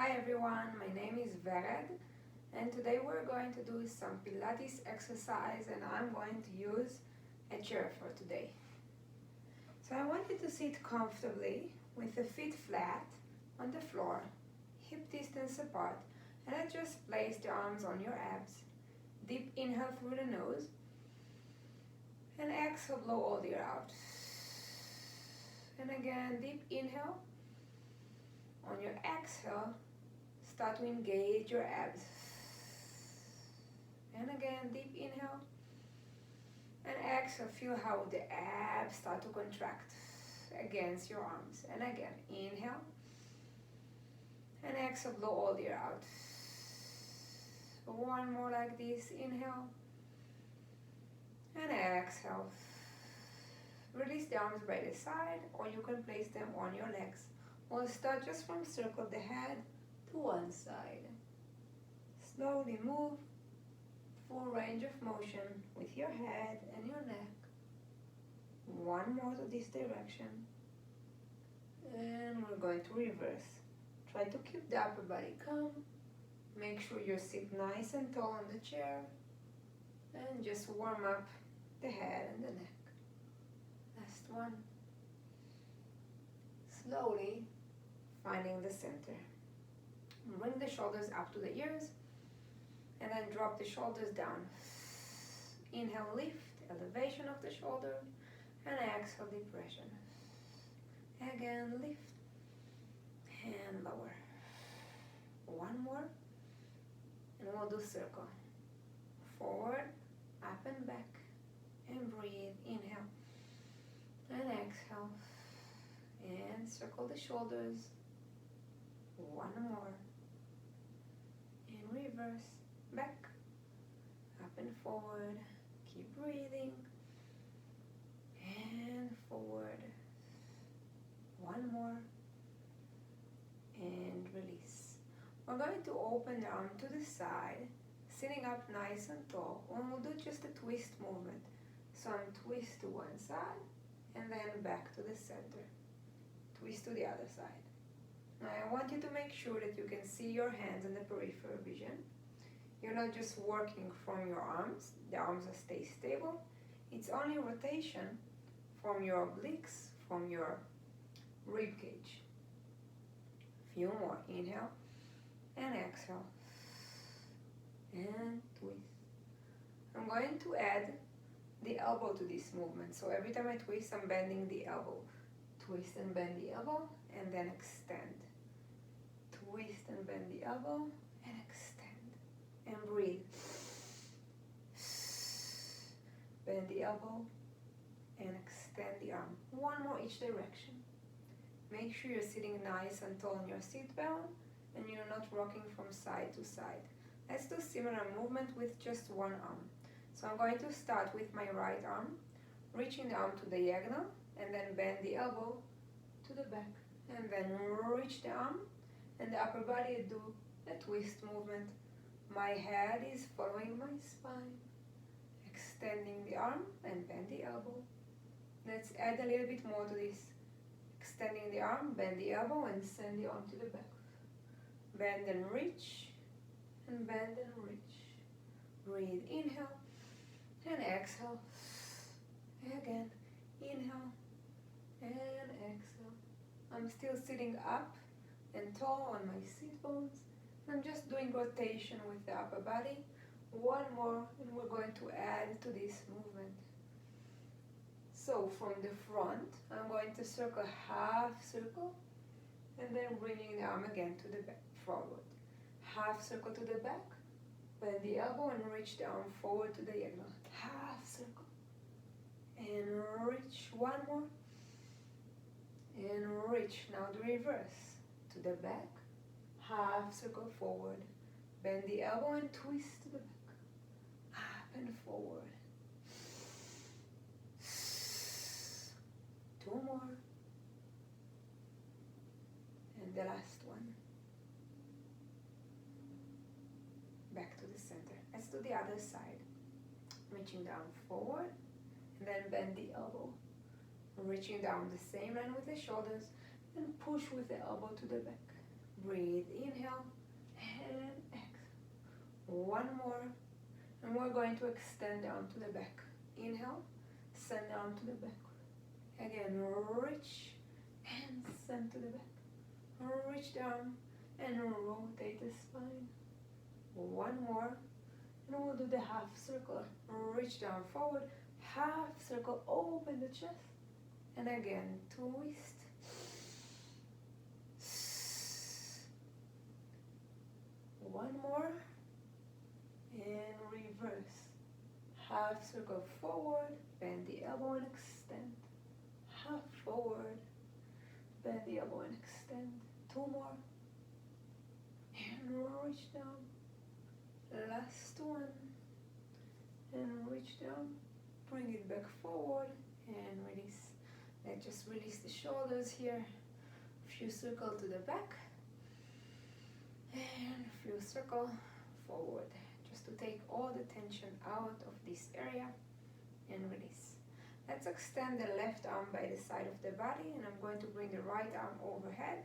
Hi everyone, my name is Vered and today we're going to do some Pilates exercise and I'm going to use a chair for today. So I want you to sit comfortably with the feet flat on the floor, hip distance apart, and then just place the arms on your abs. Deep inhale through the nose and exhale, blow all the air out. And again, deep inhale. On your exhale, start to engage your abs. And again, deep inhale. And exhale, feel how the abs start to contract against your arms. And again, inhale. And exhale, blow all the air out. One more like this, inhale. And exhale. Release the arms by the side, or you can place them on your legs. We'll start just from circle the head to one side. Slowly move, full range of motion with your head and your neck. One more to this direction. And we're going to reverse. Try to keep the upper body calm. Make sure you sit nice and tall on the chair. And just warm up the head and the neck. Last one. Slowly finding the center. Bring the shoulders up to the ears and then drop the shoulders down. Inhale, lift, elevation of the shoulder, and exhale, depression. Again, lift and lower. One more, and we'll do circle. Forward, up and back, and breathe. Inhale and exhale. And circle the shoulders. One more. And reverse. Back. Up and forward. Keep breathing. And forward. One more. And release. We're going to open the arm to the side. Sitting up nice and tall. And we'll do just a twist movement. So I'm twist to one side. And then back to the center. Twist to the other side. Now I want you to make sure that you can see your hands in the peripheral vision. You're not just working from your arms. The arms will stay stable. It's only rotation from your obliques, from your rib cage. Few more. Inhale and exhale. And twist. I'm going to add the elbow to this movement. So every time I twist, I'm bending the elbow. Twist and bend the elbow, and then extend. Twist and bend the elbow, and extend. And breathe. Bend the elbow, and extend the arm. One more each direction. Make sure you're sitting nice and tall in your seat belt, and you're not rocking from side to side. Let's do similar movement with just one arm. So I'm going to start with my right arm, reaching the arm to the diagonal, and then bend the elbow to the back. And then reach the arm, and the upper body do a twist movement. My head is following my spine. Extending the arm and bend the elbow. Let's add a little bit more to this. Extending the arm, bend the elbow, and send the arm to the back. Bend and reach, and bend and reach. Breathe, inhale, and exhale. Again, inhale, and exhale. I'm still sitting up and tall on my seat bones. I'm just doing rotation with the upper body. One more, and we're going to add to this movement. So from the front, I'm going to circle half circle, and then bringing the arm again to the back, forward. Half circle to the back, bend the elbow and reach the arm forward to the diagonal. Half circle. And reach, one more. And reach, now the reverse. To the back, half circle forward. Bend the elbow and twist to the back. Up and forward. Two more. And the last one. Back to the center. Let's do the other side. Reaching down forward, and then bend the elbow. Reaching down the same line with the shoulders, and push with the elbow to the back. Breathe, inhale, and exhale. One more, and we're going to extend down to the back. Inhale, send down to the back. Again, reach and send to the back. Reach down and rotate the spine. One more, and we'll do the half circle. Reach down forward, half circle, open the chest. And again, twist. One more, and reverse. Half circle forward, bend the elbow and extend. Half forward, bend the elbow and extend. Two more, and reach down. Last one, and reach down. Bring it back forward and release. Let's just release the shoulders here. A few circles to the back. And a few circles forward. Just to take all the tension out of this area and release. Let's extend the left arm by the side of the body, and I'm going to bring the right arm overhead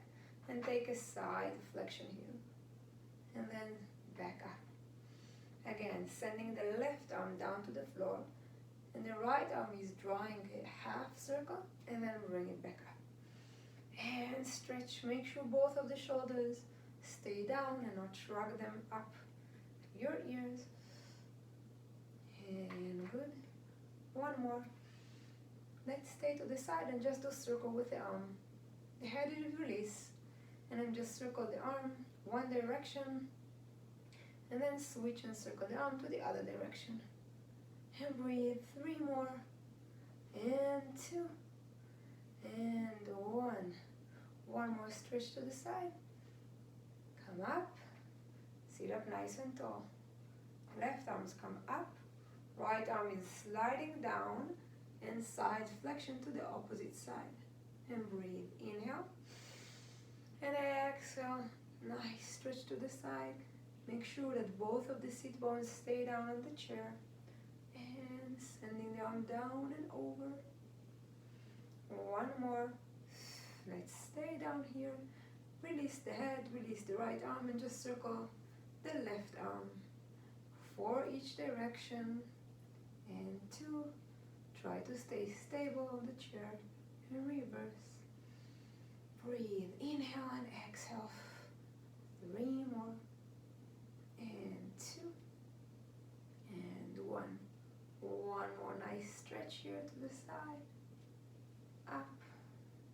and take a side flexion here. And then back up. Again, sending the left arm down to the floor, and the right arm is drawing a half circle, and then bring it back up. And stretch, make sure both of the shoulders stay down and not shrug them up to your ears. And good. One more. Let's stay to the side and just do circle with the arm. The head is release, and then just circle the arm one direction, and then switch and circle the arm to the other direction. And breathe. Three more, and two, and one. One more stretch to the side. Come up, sit up nice and tall. Left arms come up, right arm is sliding down, and side flexion to the opposite side. And breathe. Inhale, and exhale. Nice stretch to the side. Make sure that both of the sit bones stay down on the chair. And sending the arm down and over. One more. Let's stay down here. Release the head, release the right arm, and just circle the left arm. 4 each direction. And 2. Try to stay stable on the chair. And reverse. Breathe. Inhale and exhale. 3 more. And 2. And 1. One more nice stretch here to the side. Up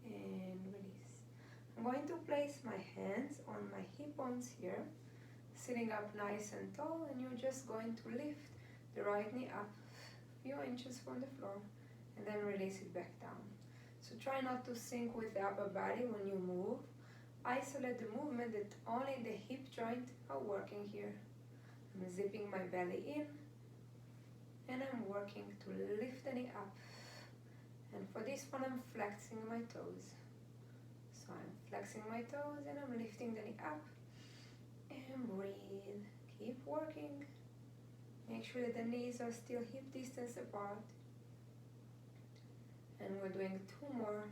and release. I'm going to place my hands on my hip bones here, sitting up nice and tall, and you're just going to lift the right knee up a few inches from the floor and then release it back down. So try not to sink with the upper body when you move. Isolate the movement that only the hip joint are working here. I'm zipping my belly in, and I'm working to lift the knee up. And for this one, I'm flexing my toes. So I'm flexing my toes and I'm lifting the knee up. And breathe. Keep working. Make sure that the knees are still hip distance apart. And we're doing 2 more.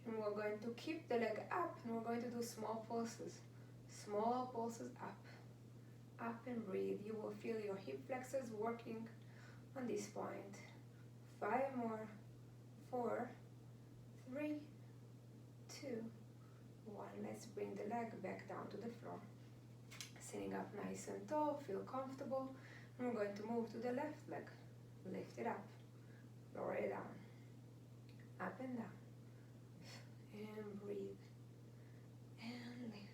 And we're going to keep the leg up, and we're going to do small pulses. Small pulses up. Up and breathe. You will feel your hip flexors working on this point. 5 more. 4, 3, 2, 1. Let's bring the leg back down to the floor. Sitting up nice and tall, feel comfortable. And we're going to move to the left leg. Lift it up. Lower it down. Up and down. And breathe. And lift.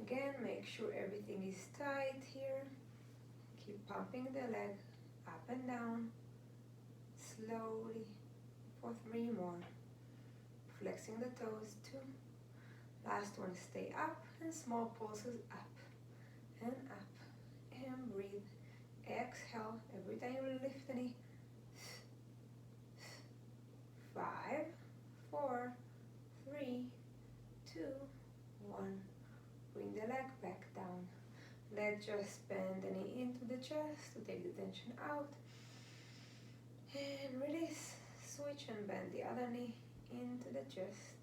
Again, make sure everything is tight here. Keep pumping the leg up and down. Slowly for 3 more. Flexing the toes. 2. Last one, stay up and small pulses up and up. And breathe. Exhale every time you lift the knee. 5, 4, 3, 2, 1. Bring the leg back down. Let's just bend the knee into the chest to take the tension out. And release. Switch and bend the other knee into the chest.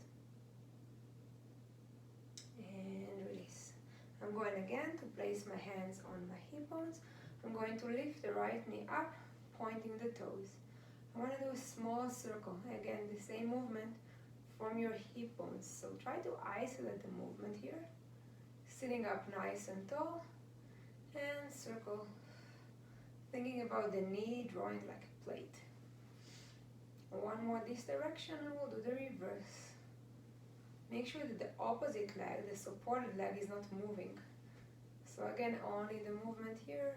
and release. I'm going again to place my hands on my hip bones. I'm going to lift the right knee up, pointing the toes. I want to do a small circle. Again, the same movement from your hip bones. So try to isolate the movement here. Sitting up nice and tall, and circle. Thinking about the knee drawing like a plate. One more this direction and we'll do the reverse. Make sure that the opposite leg, the supported leg, is not moving. So again, only the movement here.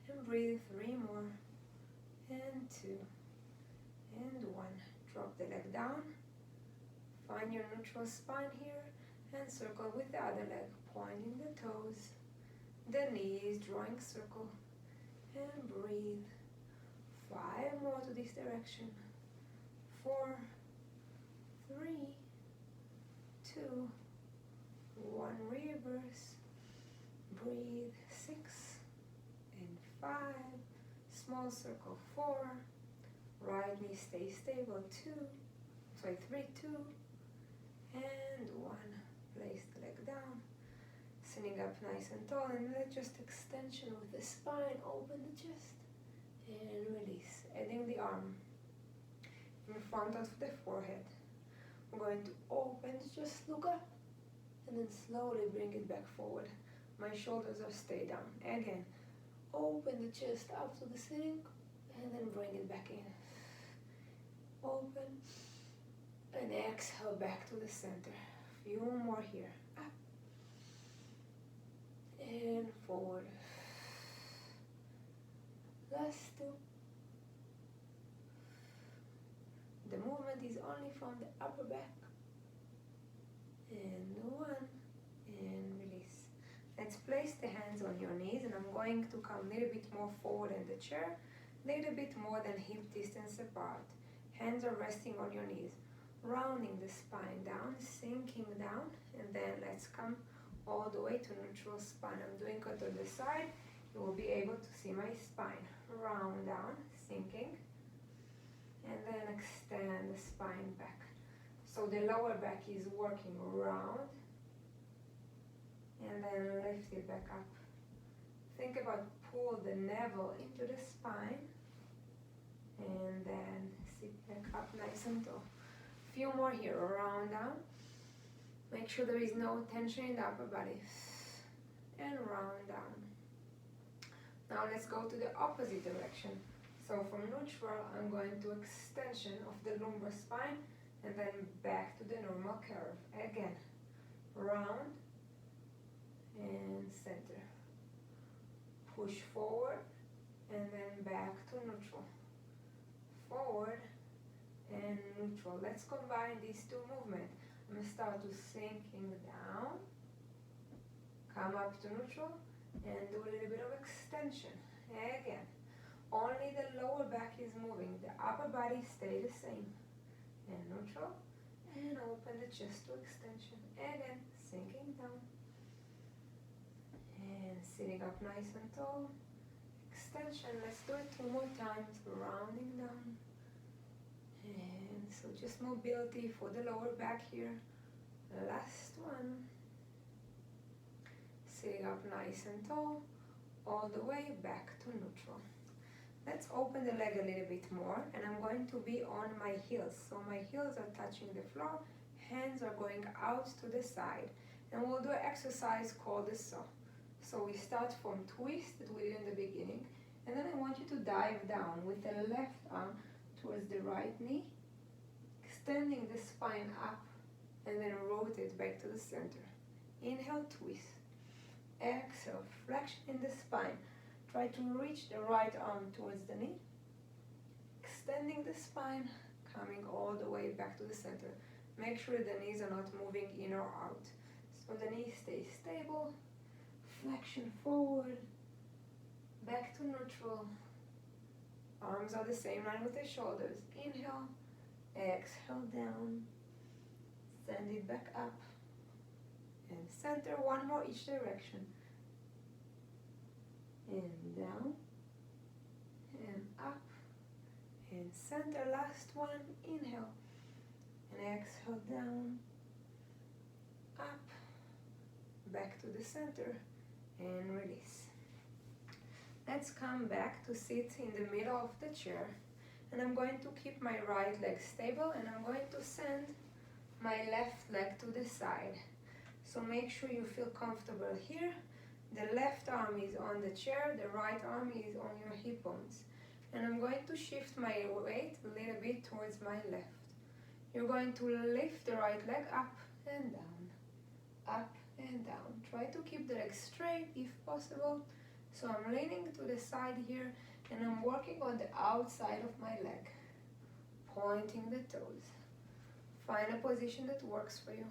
And breathe, 3 more. And 2. And 1. Drop the leg down. Find your neutral spine here. And circle with the other leg, pointing the toes. The knees, drawing circle. And breathe. 5 more to this direction. 4, 3, 2, 1, reverse. Breathe. 6 and 5. Small circle. 4. Right knee stays stable. 3, 2, and 1. Place the leg down. Sitting up nice and tall, and let just extension with the spine. Open the chest and release. Adding the arm in front of the forehead. I'm going to open, just look up, and then slowly bring it back forward. My shoulders are stay down. Again, open the chest up to the ceiling, and then bring it back in. Open, and exhale back to the center. Few more here. Up, and forward. Last 2. The movement is only from the upper back. And 1, and release. Let's place the hands on your knees, and I'm going to come a little bit more forward in the chair, a little bit more than hip distance apart. Hands are resting on your knees, rounding the spine down, sinking down, and then let's come all the way to neutral spine. I'm doing it on the side. You will be able to see my spine. Round down, sinking, and then extend the spine back. So the lower back is working round, and then lift it back up. Think about pull the navel into the spine, and then sit back up nice and tall. Few more here, round down. Make sure there is no tension in the upper body. And round down. Now let's go to the opposite direction. So from neutral, I'm going to extension of the lumbar spine, and then back to the normal curve. Again, round and center. Push forward, and then back to neutral. Forward and neutral. Let's combine these 2 movements. I'm going to start to sinking down, come up to neutral, and do a little bit of extension. Again, only the lower back is moving, the upper body stays the same. And neutral, and open the chest to extension. Again, sinking down. And sitting up nice and tall. Extension, let's do it 2 more times, rounding down. And so just mobility for the lower back here. Last one. Sitting up nice and tall, all the way back to neutral. Let's open the leg a little bit more, and I'm going to be on my heels. So my heels are touching the floor, hands are going out to the side. And we'll do an exercise called the saw. So we start from twist that we did in the beginning, and then I want you to dive down with the left arm towards the right knee, extending the spine up, and then rotate back to the center. Inhale, twist. Exhale, flexion in the spine. Try to reach the right arm towards the knee, extending the spine, coming all the way back to the center. Make sure the knees are not moving in or out. So the knee stays stable, flexion forward, back to neutral. Arms are the same line with the shoulders. Inhale, exhale down, send it back up, and center. 1 more each direction. And down, and up, and center. Last one, inhale, and exhale down, up, back to the center and release. Let's come back to sit in the middle of the chair, and I'm going to keep my right leg stable, and I'm going to send my left leg to the side. So make sure you feel comfortable here. The left arm is on the chair, the right arm is on your hip bones. And I'm going to shift my weight a little bit towards my left. You're going to lift the right leg up and down, up and down. Try to keep the leg straight if possible. So I'm leaning to the side here, and I'm working on the outside of my leg, pointing the toes. Find a position that works for you.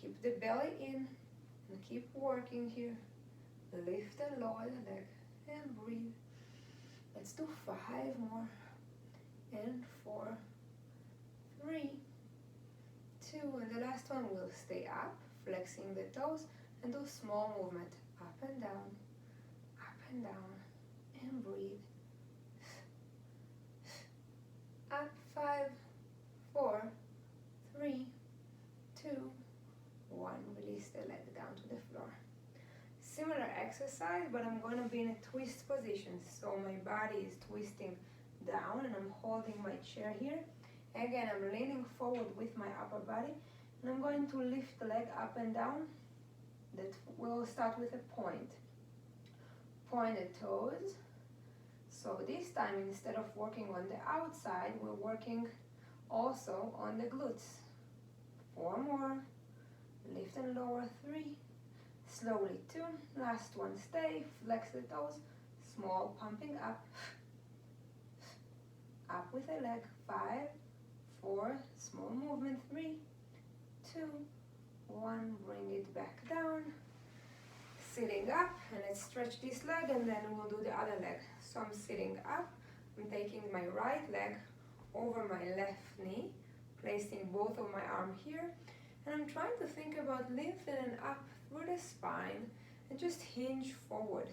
Keep the belly in and keep working here. Lift and lower the leg and breathe. Let's do 5 more. And 4, 3, 2, and the last one will stay up, flexing the toes, and do small movement up and down, and breathe. Up, 5, 4, 3, 2, 1. Release the leg down to the floor. Similar exercise, but I'm going to be in a twist position. So my body is twisting down and I'm holding my chair here. Again, I'm leaning forward with my upper body, and I'm going to lift the leg up and down. That will start with a point. Point the toes. So this time, instead of working on the outside, we're working also on the glutes. 4 more. Lift and lower. 3. Slowly 2. Last one, stay. Flex the toes. Small pumping up. Up with a leg. 5, 4. Small movement. 3, 2, 1. Bring it back down. Sitting up, and let's stretch this leg, and then we'll do the other leg. So I'm sitting up. I'm taking my right leg over my left knee, placing both of my arms here, and I'm trying to think about lifting up through the spine and just hinge forward.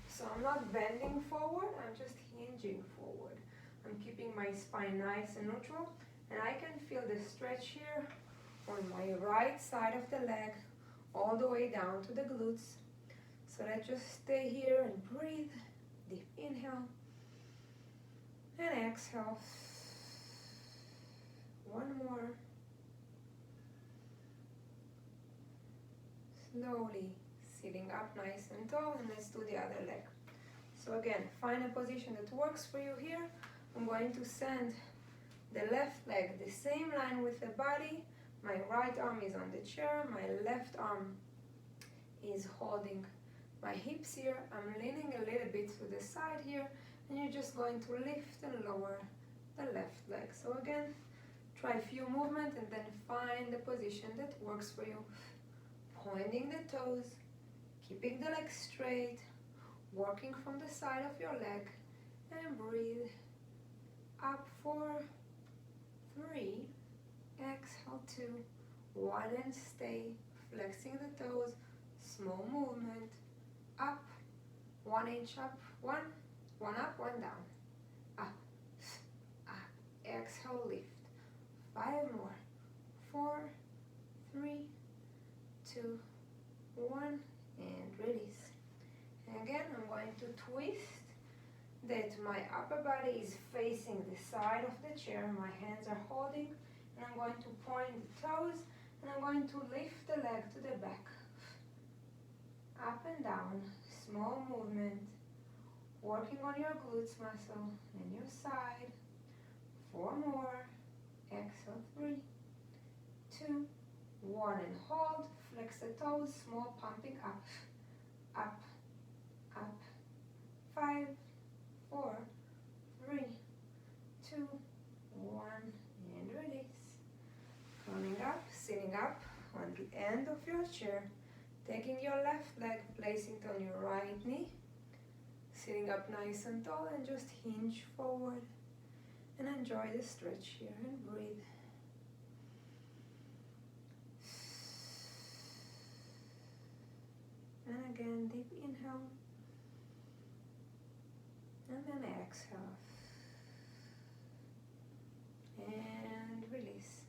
So I'm not bending forward, I'm just hinging forward. I'm keeping my spine nice and neutral, and I can feel the stretch here on my right side of the leg all the way down to the glutes. So let's just stay here and breathe. Deep inhale and exhale. 1 more. Slowly sitting up nice and tall, and let's do the other leg. So again, find a position that works for you here. I'm going to send the left leg the same line with the body. My right arm is on the chair, my left arm is holding my hips here. I'm leaning a little bit to the side here, and you're just going to lift and lower the left leg. So again, try a few movements and then find the position that works for you. Pointing the toes, keeping the leg straight, working from the side of your leg, and breathe. Up 4, 3, exhale 2, 1, and stay, flexing the toes, small movement, up, 1 inch up, 1 up, 1 down, up, exhale, lift, 5 more, 4, 3, 2, 1, and release. And again, I'm going to twist that my upper body is facing the side of the chair, my hands are holding, and I'm going to point the toes, and I'm going to lift the leg to the back. Up and down, small movement, working on your glutes muscle and your side. 4 more, exhale 3, 2, 1, and hold, flex the toes, small pumping up, up, up, 5, 4, 3, 2, 1, and release. Coming up, sitting up on the end of your chair, taking your left leg, placing it on your right knee, sitting up nice and tall, and just hinge forward and enjoy the stretch here and breathe. And again, deep inhale, and then exhale, and release.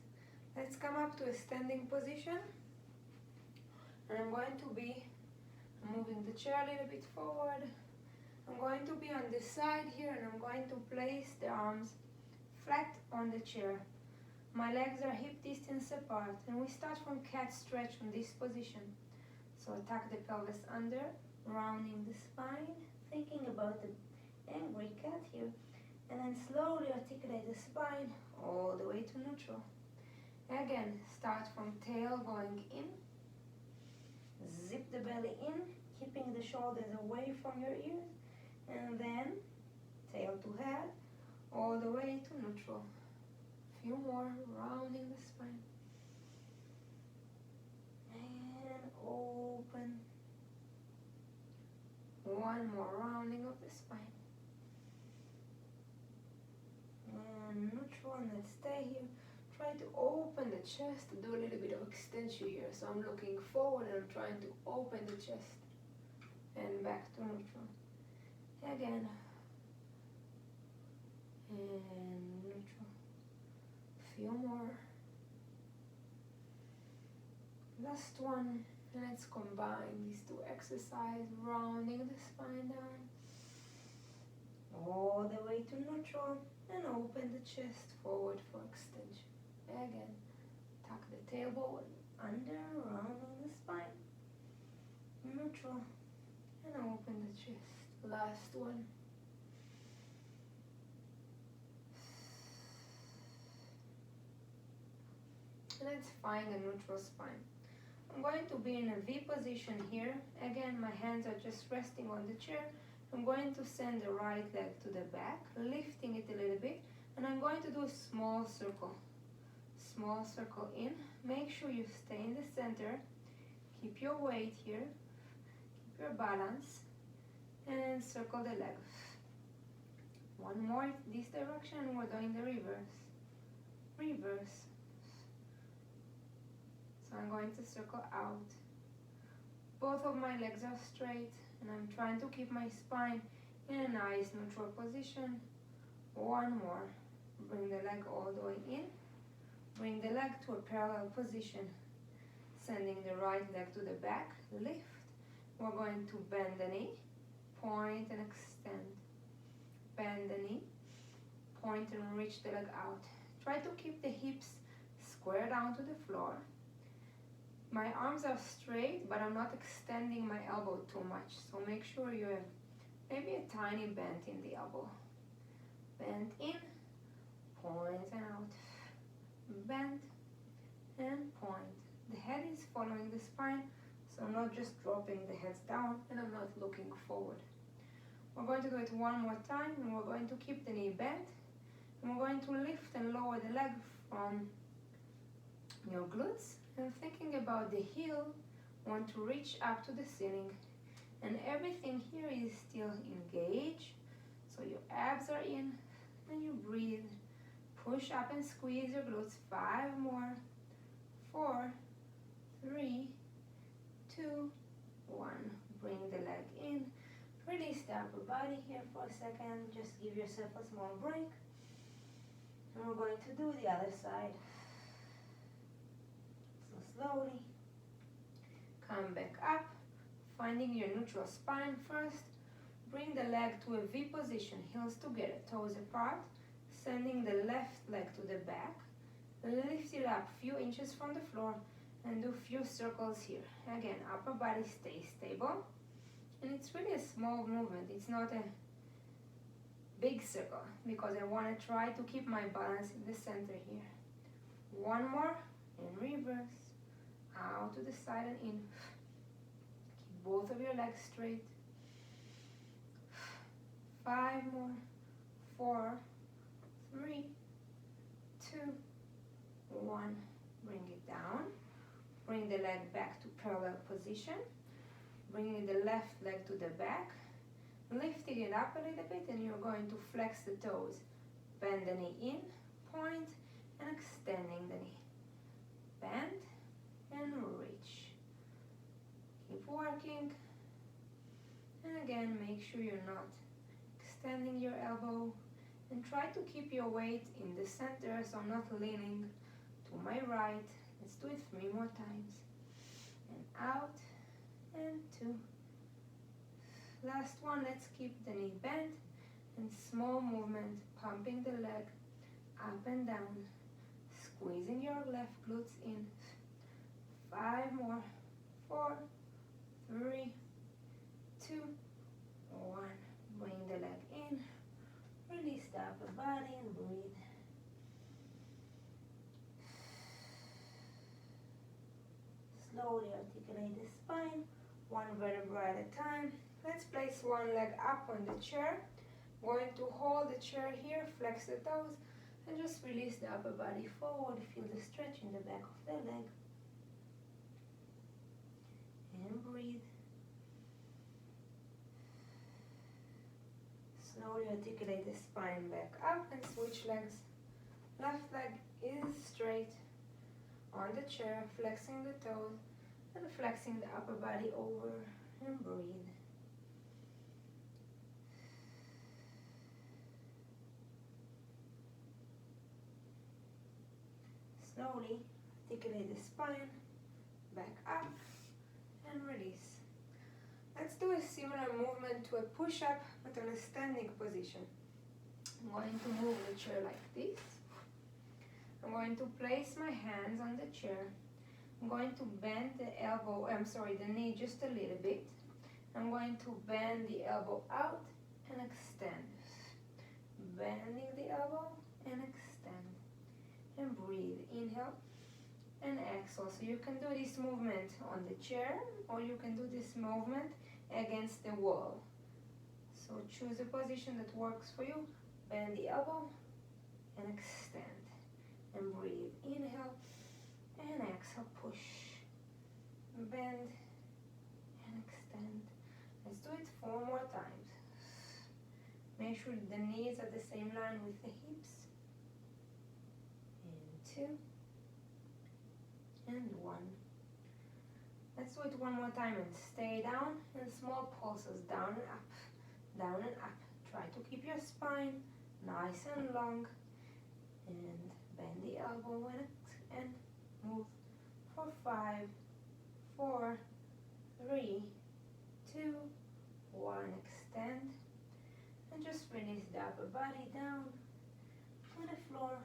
Let's come up to a standing position. And I'm going to be moving the chair a little bit forward. I'm going to be on this side here, and I'm going to place the arms flat on the chair. My legs are hip distance apart, and we start from cat stretch from this position. So tuck the pelvis under, rounding the spine, thinking about the angry cat here, and then slowly articulate the spine all the way to neutral. Again, start from tail going in, zip the belly in, keeping the shoulders away from your ears, and then tail to head, all the way to neutral. Few more, rounding the spine. And open. One more rounding of the spine. And neutral, and let's stay here. Try to open the chest, do a little bit of extension here. So I'm looking forward and I'm trying to open the chest. And back to neutral. Again. And neutral. Few more. Last one. Let's combine these two exercises, rounding the spine down. All the way to neutral. And open the chest forward for extension. Again. Tuck the tailbone under, rounding the spine. Neutral. And open the chest. Last one. Let's find a neutral spine. I'm going to be in a V position here. Again, my hands are just resting on the chair. I'm going to send the right leg to the back, lifting it a little bit, and I'm going to do a small circle. Small circle in. Make sure you stay in the center. Keep your weight here. Keep your balance. And circle the leg. One more this direction, and we're doing the reverse. Reverse. So I'm going to circle out. Both of my legs are straight, and I'm trying to keep my spine in a nice neutral position. One more. Bring the leg all the way in. Bring the leg to a parallel position. Sending the right leg to the back. Lift. We're going to bend the knee. Point and extend. Bend the knee. Point and reach the leg out. Try to keep the hips square down to the floor. My arms are straight, but I'm not extending my elbow too much. So make sure you have maybe a tiny bend in the elbow. Bend in, point and out. Bend and point. The head is following the spine, so I'm not just dropping the head down, and I'm not looking forward. We're going to do it one more time, and we're going to keep the knee bent. And we're going to lift and lower the leg from your glutes. And thinking about the heel, want to reach up to the ceiling. And everything here is still engaged. So your abs are in, and you breathe. Push up and squeeze your glutes. 5 more. 4, 3, 2, 1. Bring the leg in. Release the upper body here for a second. Just give yourself a small break. And we're going to do the other side. Slowly come back up, finding your neutral spine first. Bring the leg to a V position, heels together, toes apart, sending the left leg to the back. Lift it up a few inches from the floor and do a few circles here. Again, upper body stays stable. And it's really a small movement. It's not a big circle because I want to try to keep my balance in the center here. One more and reverse. Out to the side and in. Keep both of your legs straight. 5 more. 4, 3, 2, 1. Bring it down. Bring the leg back to parallel position. Bringing the left leg to the back. Lifting it up a little bit, and you're going to flex the toes. Bend the knee in, point, and extending the knee. Bend and reach. Keep working. And again, make sure you're not extending your elbow. And try to keep your weight in the center, so I'm not leaning to my right. Let's do it 3 more times. and out, and 2. Last one, let's keep the knee bent, and small movement, pumping the leg up and down, squeezing your left glutes in. 5 more, 4, 3, 2, 1. Bring the leg in, release the upper body and breathe. Slowly articulate the spine, 1 vertebra at a time. Let's place one leg up on the chair. Going to hold the chair here, flex the toes, and just release the upper body forward. Feel the stretch in the back of the leg. And breathe. Slowly articulate the spine back up and switch legs. Left leg is straight on the chair, flexing the toes and flexing the upper body over, and breathe. Slowly articulate the spine back up and release. Let's do a similar movement to a push-up but on a standing position. I'm going to move the chair like this. I'm going to place my hands on the chair. I'm going to bend the the knee just a little bit. I'm going to bend the elbow out and extend. Bending the elbow and extend. And breathe. Inhale and exhale. So you can do this movement on the chair, or you can do this movement against the wall. So choose a position that works for you. Bend the elbow and extend. And breathe. Inhale and exhale. Push. Bend and extend. Let's do it 4 more times. Make sure the knees are the same line with the hips. And 2 and 1. Let's do it 1 more time and stay down, and small pulses down and up, down and up. Try to keep your spine nice and long, and bend the elbow and move for 5, 4, 3, 2, 1. Extend and just release the upper body down to the floor.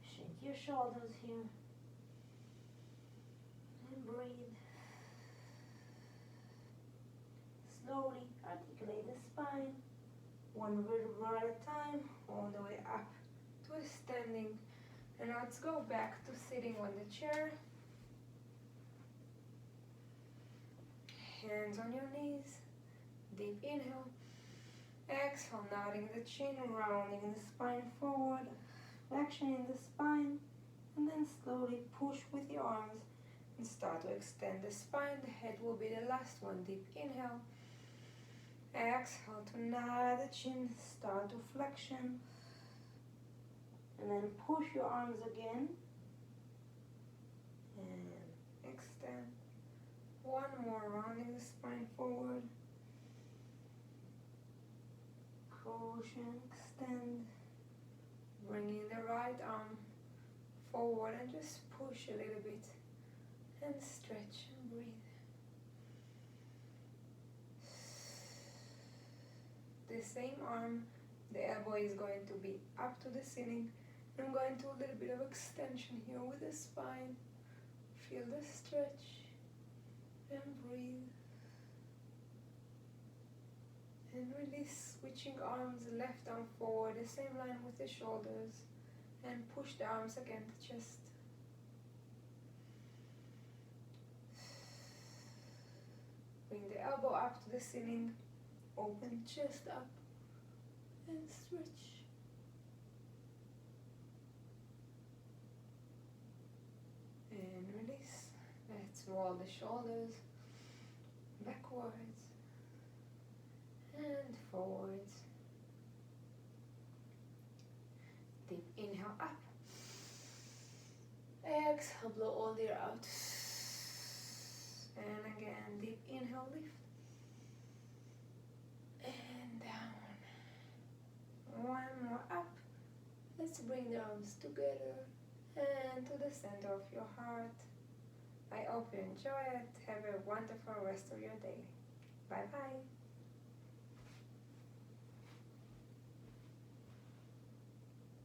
Shake your shoulders here and breathe. Slowly articulate the spine, 1 vertebra at a time, all the way up to a standing. And now let's go back to sitting on the chair. Hands on your knees. Deep inhale. Exhale, nodding the chin, rounding the spine forward. Flexion in the spine. And then slowly push with your arms and start to extend the spine. The head will be the last one. Deep inhale. Exhale to nod the chin, start to flexion. And then push your arms again. And extend. 1 more, rounding the spine forward. Push and extend. Bringing the right arm forward and just push a little bit. And stretch and breathe. The same arm, the elbow is going to be up to the ceiling. I'm going to do a little bit of extension here with the spine. Feel the stretch and breathe. And release, switching arms, left arm forward, the same line with the shoulders. And push the arms against the chest. Bring the elbow up to the ceiling. Open chest up and stretch. And release. Let's roll the shoulders backwards and forwards. Deep inhale up. Exhale, blow all the air out. And again, deep inhale, lift. And down. 1 more up. Let's bring the arms together and to the center of your heart. I hope you enjoy it. Have a wonderful rest of your day. Bye bye.